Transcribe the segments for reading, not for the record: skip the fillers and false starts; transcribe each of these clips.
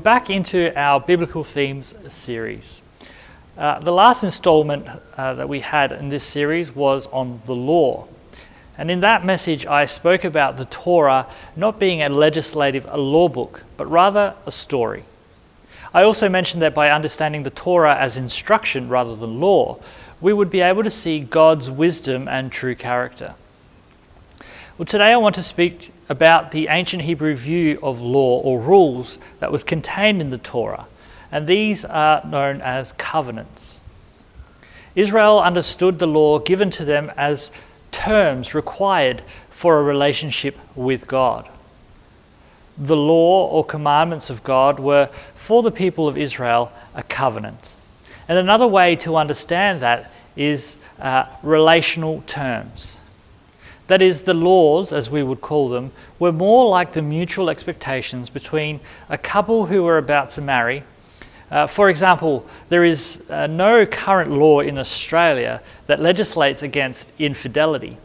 back into our Biblical Themes series. The last installment that we had in this series was on the law. And in that message, I spoke about the Torah not being a law book, but rather a story. I also mentioned that by understanding the Torah as instruction rather than law, we would be able to see God's wisdom and true character. Well, today I want to speak about the ancient Hebrew view of law or rules that was contained in the Torah, and these are known as covenants. Israel understood the law given to them as terms required for a relationship with God. The law or commandments of God were, for the people of Israel, a covenant. And another way to understand that is relational terms. That is, the laws, as we would call them, were more like the mutual expectations between a couple who were about to marry. For example, there is no current law in Australia that legislates against infidelity.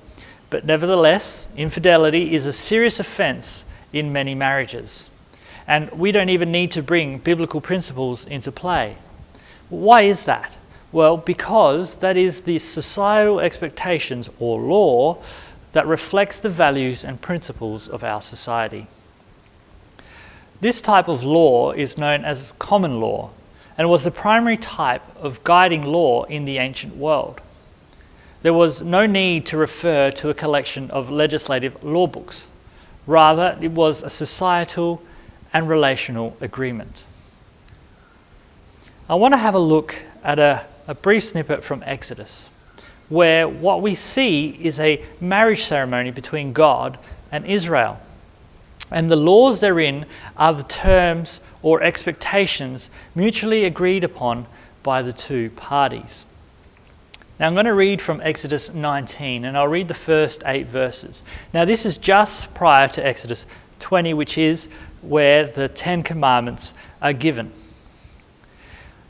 But nevertheless, infidelity is a serious offence in many marriages. And we don't even need to bring biblical principles into play. Why is that? Well, because that is the societal expectations or law that reflects the values and principles of our society. This type of law is known as common law and was the primary type of guiding law in the ancient world. There was no need to refer to a collection of legislative law books. Rather, it was a societal and relational agreement. I want to have a look at a brief snippet from Exodus, where what we see is a marriage ceremony between God and Israel. And the laws therein are the terms or expectations mutually agreed upon by the two parties. Now I'm going to read from Exodus 19, and I'll read the first 8 verses. Now this is just prior to Exodus 20, which is where the 10 Commandments are given.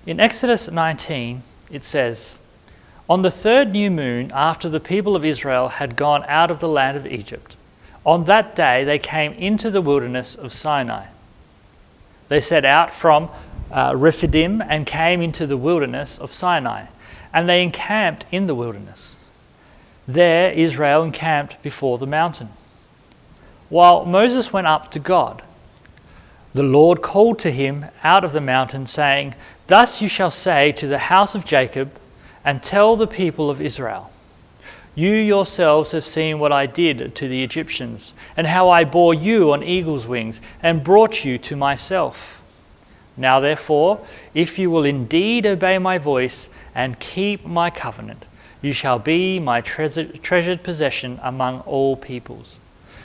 In Exodus 19, it says, "On the 3rd new moon, after the people of Israel had gone out of the land of Egypt, on that day they came into the wilderness of Sinai. They set out from Rephidim and came into the wilderness of Sinai, and they encamped in the wilderness. There Israel encamped before the mountain. While Moses went up to God, the Lord called to him out of the mountain, saying, 'Thus you shall say to the house of Jacob, and tell the people of Israel, you yourselves have seen what I did to the Egyptians, and how I bore you on eagle's wings, and brought you to myself. Now therefore, if you will indeed obey my voice and keep my covenant, you shall be my treasured possession among all peoples.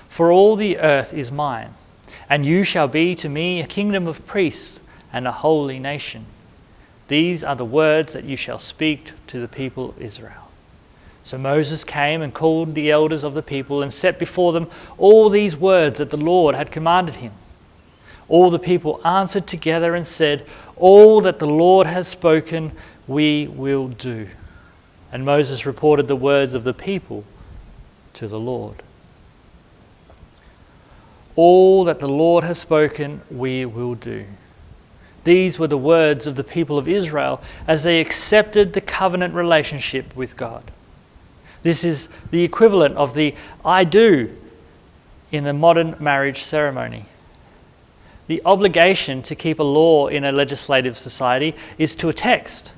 For all the earth is mine, and you shall be to me a kingdom of priests and a holy nation. These are the words that you shall speak to the people of Israel.' So Moses came and called the elders of the people and set before them all these words that the Lord had commanded him. All the people answered together and said, 'All that the Lord has spoken, we will do.' And Moses reported the words of the people to the Lord." All that the Lord has spoken, we will do. These were the words of the people of Israel as they accepted the covenant relationship with God. This is the equivalent of the "I do" in the modern marriage ceremony. The obligation to keep a law in a legislative society is to a text,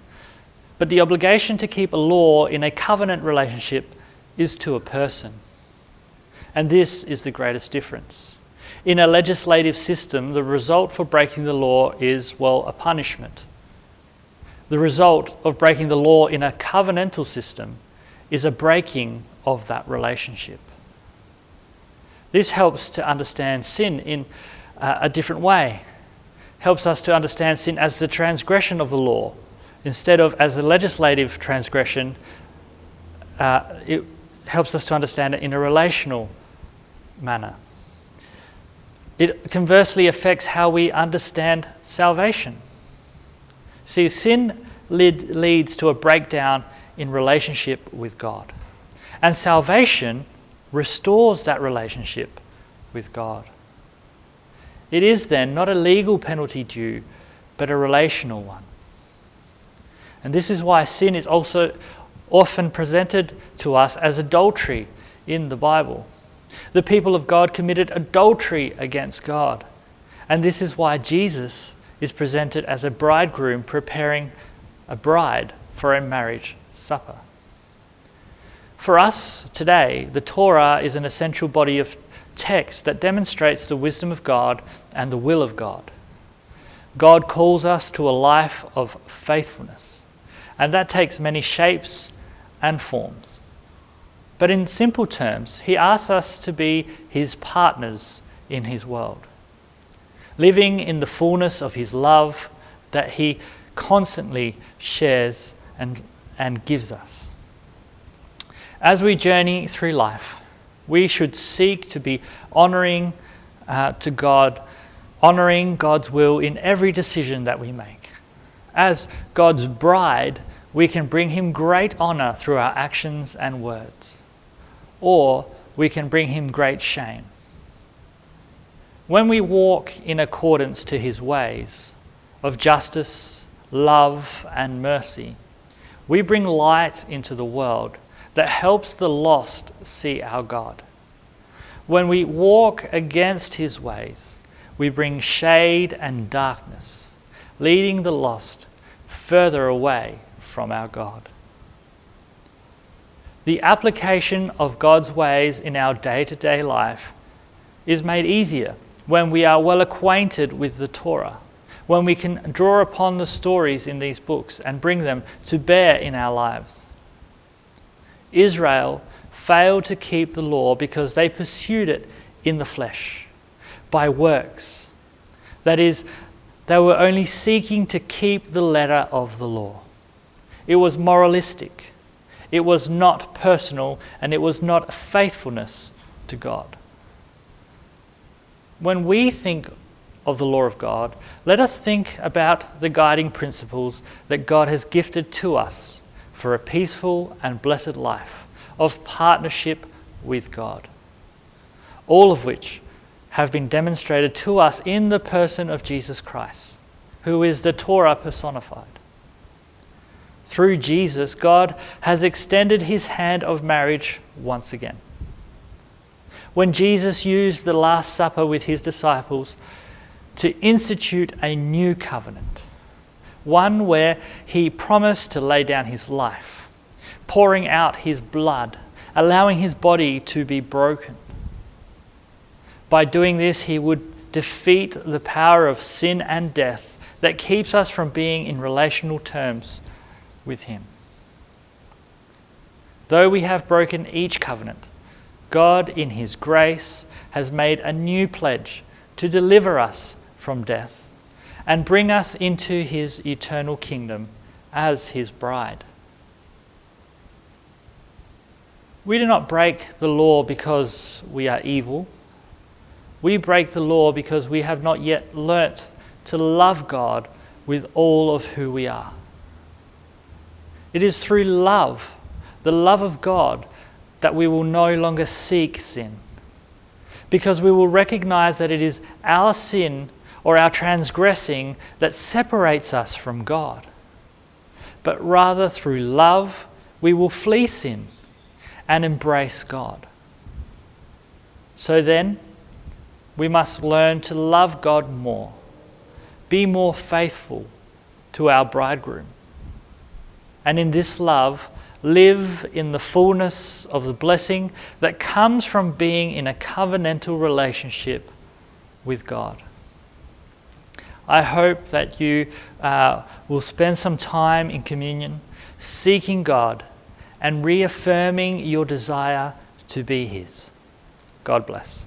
but the obligation to keep a law in a covenant relationship is to a person. And this is the greatest difference. In a legislative system, the result for breaking the law is, well, a punishment. The result of breaking the law in a covenantal system is a breaking of that relationship. This helps to understand sin in a different way. Helps us to understand sin as the transgression of the law instead of as a legislative transgression. It helps us to understand it in a relational manner. It conversely affects how we understand salvation. See, sin leads to a breakdown in relationship with God. And salvation restores that relationship with God. It is then not a legal penalty due, but a relational one. And this is why sin is also often presented to us as adultery in the Bible. The people of God committed adultery against God. And this is why Jesus is presented as a bridegroom preparing a bride for a marriage supper. For us today, the Torah is an essential body of text that demonstrates the wisdom of God and the will of God. God calls us to a life of faithfulness, and that takes many shapes and forms. But in simple terms, he asks us to be his partners in his world, living in the fullness of his love that he constantly shares and gives us. As we journey through life, we should seek to be honoring to God, honoring God's will in every decision that we make. As God's bride, we can bring him great honor through our actions and words, or we can bring him great shame. When we walk in accordance to his ways of justice, love, and mercy, we bring light into the world that helps the lost see our God. When we walk against his ways, we bring shade and darkness, leading the lost further away from our God. The application of God's ways in our day-to-day life is made easier when we are well acquainted with the Torah, when we can draw upon the stories in these books and bring them to bear in our lives. Israel failed to keep the law because they pursued it in the flesh, by works. That is, they were only seeking to keep the letter of the law. It was moralistic, it was not personal, and it was not faithfulness to God. When we think of the law of God, let us think about the guiding principles that God has gifted to us for a peaceful and blessed life of partnership with God, all of which have been demonstrated to us in the person of Jesus Christ, who is the Torah personified. Through Jesus, God has extended his hand of marriage once again. When Jesus used the Last Supper with his disciples to institute a new covenant, one where he promised to lay down his life, pouring out his blood, allowing his body to be broken. By doing this, he would defeat the power of sin and death that keeps us from being in relational terms with him. Though we have broken each covenant, God in his grace has made a new pledge to deliver us from death and bring us into his eternal kingdom as his bride. We do not break the law because we are evil. We break the law because we have not yet learnt to love God with all of who we are. It is through love, the love of God, that we will no longer seek sin, because we will recognize that it is our sin or our transgressing that separates us from God. But rather through love, we will flee sin and embrace God. So then, we must learn to love God more, be more faithful to our bridegroom, and in this love, live in the fullness of the blessing that comes from being in a covenantal relationship with God. I hope that you will spend some time in communion, seeking God and reaffirming your desire to be his. God bless.